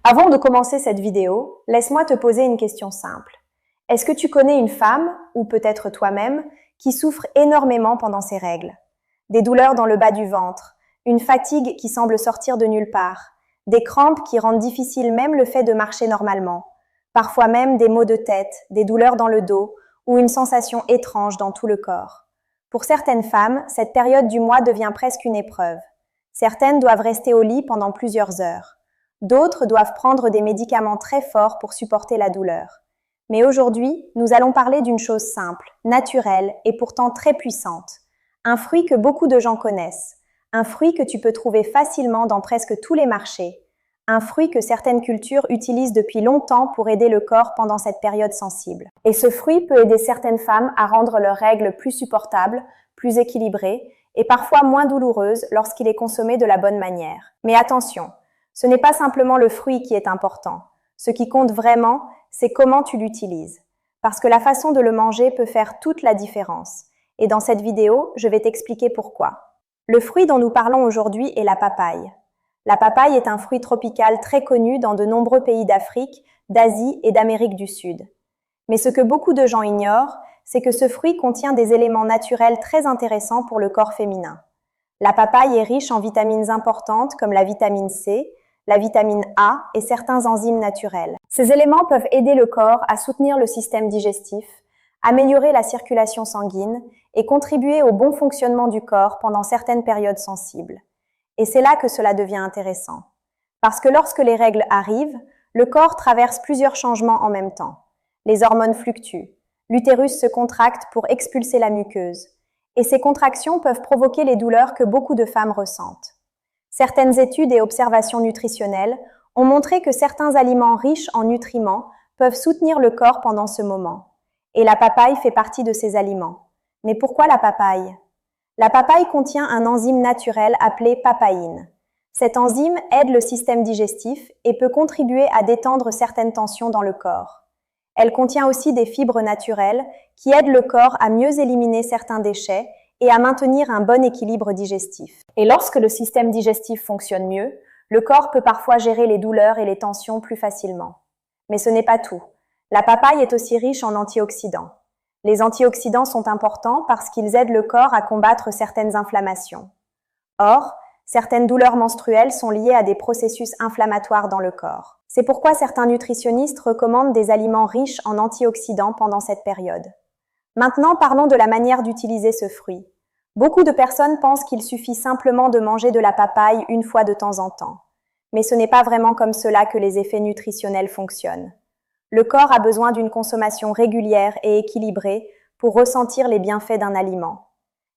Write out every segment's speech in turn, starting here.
Avant de commencer cette vidéo, laisse-moi te poser une question simple. Est-ce que tu connais une femme, ou peut-être toi-même, qui souffre énormément pendant ses règles? Des douleurs dans le bas du ventre, une fatigue qui semble sortir de nulle part, des crampes qui rendent difficile même le fait de marcher normalement, parfois même des maux de tête, des douleurs dans le dos ou une sensation étrange dans tout le corps. Pour certaines femmes, cette période du mois devient presque une épreuve. Certaines doivent rester au lit pendant plusieurs heures. D'autres doivent prendre des médicaments très forts pour supporter la douleur. Mais aujourd'hui, nous allons parler d'une chose simple, naturelle et pourtant très puissante. Un fruit que beaucoup de gens connaissent. Un fruit que tu peux trouver facilement dans presque tous les marchés. Un fruit que certaines cultures utilisent depuis longtemps pour aider le corps pendant cette période sensible. Et ce fruit peut aider certaines femmes à rendre leurs règles plus supportables, plus équilibrées et parfois moins douloureuses lorsqu'il est consommé de la bonne manière. Mais attention, ce n'est pas simplement le fruit qui est important. Ce qui compte vraiment, c'est comment tu l'utilises. Parce que la façon de le manger peut faire toute la différence. Et dans cette vidéo, je vais t'expliquer pourquoi. Le fruit dont nous parlons aujourd'hui est la papaye. La papaye est un fruit tropical très connu dans de nombreux pays d'Afrique, d'Asie et d'Amérique du Sud. Mais ce que beaucoup de gens ignorent, c'est que ce fruit contient des éléments naturels très intéressants pour le corps féminin. La papaye est riche en vitamines importantes comme la vitamine C, la vitamine A et certains enzymes naturels. Ces éléments peuvent aider le corps à soutenir le système digestif, améliorer la circulation sanguine et contribuer au bon fonctionnement du corps pendant certaines périodes sensibles. Et c'est là que cela devient intéressant. Parce que lorsque les règles arrivent, le corps traverse plusieurs changements en même temps. Les hormones fluctuent, l'utérus se contracte pour expulser la muqueuse, et ces contractions peuvent provoquer les douleurs que beaucoup de femmes ressentent. Certaines études et observations nutritionnelles ont montré que certains aliments riches en nutriments peuvent soutenir le corps pendant ce moment. Et la papaye fait partie de ces aliments. Mais pourquoi la papaye? La papaye contient un enzyme naturel appelé papaïne. Cette enzyme aide le système digestif et peut contribuer à détendre certaines tensions dans le corps. Elle contient aussi des fibres naturelles qui aident le corps à mieux éliminer certains déchets et à maintenir un bon équilibre digestif. Et lorsque le système digestif fonctionne mieux, le corps peut parfois gérer les douleurs et les tensions plus facilement. Mais ce n'est pas tout. La papaye est aussi riche en antioxydants. Les antioxydants sont importants parce qu'ils aident le corps à combattre certaines inflammations. Or, certaines douleurs menstruelles sont liées à des processus inflammatoires dans le corps. C'est pourquoi certains nutritionnistes recommandent des aliments riches en antioxydants pendant cette période. Maintenant, parlons de la manière d'utiliser ce fruit. Beaucoup de personnes pensent qu'il suffit simplement de manger de la papaye une fois de temps en temps. Mais ce n'est pas vraiment comme cela que les effets nutritionnels fonctionnent. Le corps a besoin d'une consommation régulière et équilibrée pour ressentir les bienfaits d'un aliment.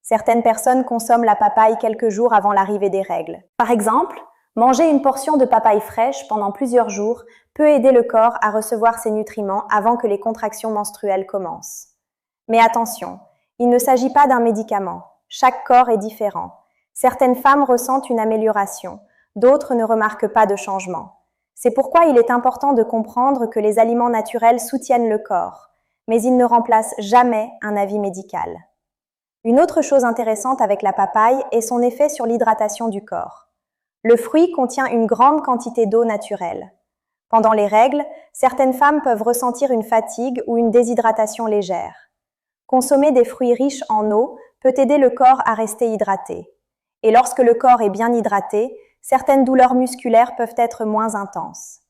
Certaines personnes consomment la papaye quelques jours avant l'arrivée des règles. Par exemple, manger une portion de papaye fraîche pendant plusieurs jours peut aider le corps à recevoir ces nutriments avant que les contractions menstruelles commencent. Mais attention, il ne s'agit pas d'un médicament. Chaque corps est différent. Certaines femmes ressentent une amélioration, d'autres ne remarquent pas de changement. C'est pourquoi il est important de comprendre que les aliments naturels soutiennent le corps, mais ils ne remplacent jamais un avis médical. Une autre chose intéressante avec la papaye est son effet sur l'hydratation du corps. Le fruit contient une grande quantité d'eau naturelle. Pendant les règles, certaines femmes peuvent ressentir une fatigue ou une déshydratation légère. Consommer des fruits riches en eau peut aider le corps à rester hydraté. Et lorsque le corps est bien hydraté, certaines douleurs musculaires peuvent être moins intenses.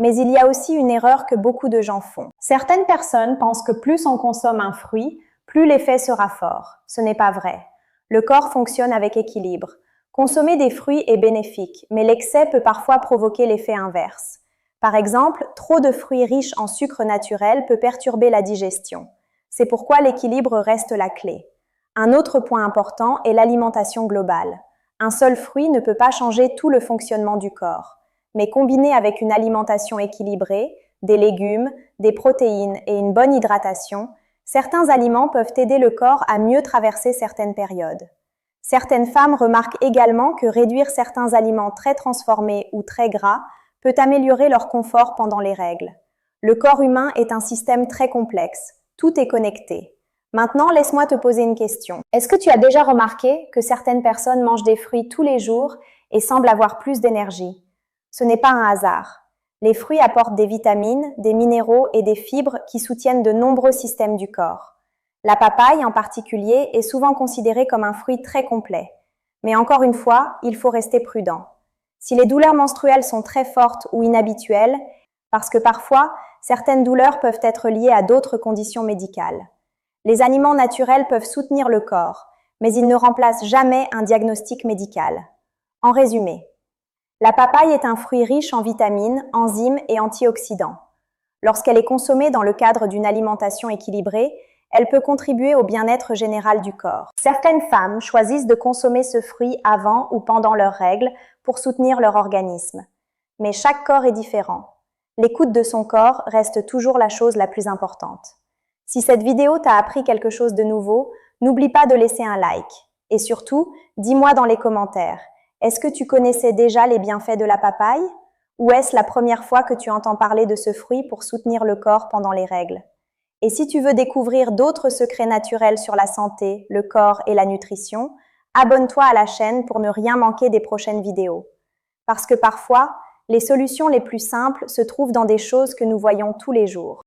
Mais il y a aussi une erreur que beaucoup de gens font. Certaines personnes pensent que plus on consomme un fruit, plus l'effet sera fort. Ce n'est pas vrai. Le corps fonctionne avec équilibre. Consommer des fruits est bénéfique, mais l'excès peut parfois provoquer l'effet inverse. Par exemple, trop de fruits riches en sucre naturel peut perturber la digestion. C'est pourquoi l'équilibre reste la clé. Un autre point important est l'alimentation globale. Un seul fruit ne peut pas changer tout le fonctionnement du corps, mais combiné avec une alimentation équilibrée, des légumes, des protéines et une bonne hydratation, certains aliments peuvent aider le corps à mieux traverser certaines périodes. Certaines femmes remarquent également que réduire certains aliments très transformés ou très gras peut améliorer leur confort pendant les règles. Le corps humain est un système très complexe. Tout est connecté. Maintenant, laisse-moi te poser une question. Est-ce que tu as déjà remarqué que certaines personnes mangent des fruits tous les jours et semblent avoir plus d'énergie? Ce n'est pas un hasard. Les fruits apportent des vitamines, des minéraux et des fibres qui soutiennent de nombreux systèmes du corps. La papaye, en particulier, est souvent considérée comme un fruit très complet. Mais encore une fois, il faut rester prudent. Si les douleurs menstruelles sont très fortes ou inhabituelles, parce que parfois, certaines douleurs peuvent être liées à d'autres conditions médicales. Les aliments naturels peuvent soutenir le corps, mais ils ne remplacent jamais un diagnostic médical. En résumé, la papaye est un fruit riche en vitamines, enzymes et antioxydants. Lorsqu'elle est consommée dans le cadre d'une alimentation équilibrée, elle peut contribuer au bien-être général du corps. Certaines femmes choisissent de consommer ce fruit avant ou pendant leurs règles pour soutenir leur organisme. Mais chaque corps est différent. L'écoute de son corps reste toujours la chose la plus importante. Si cette vidéo t'a appris quelque chose de nouveau, n'oublie pas de laisser un like. Et surtout, dis-moi dans les commentaires, est-ce que tu connaissais déjà les bienfaits de la papaye? Ou est-ce la première fois que tu entends parler de ce fruit pour soutenir le corps pendant les règles? Et si tu veux découvrir d'autres secrets naturels sur la santé, le corps et la nutrition, abonne-toi à la chaîne pour ne rien manquer des prochaines vidéos. Parce que parfois, les solutions les plus simples se trouvent dans des choses que nous voyons tous les jours.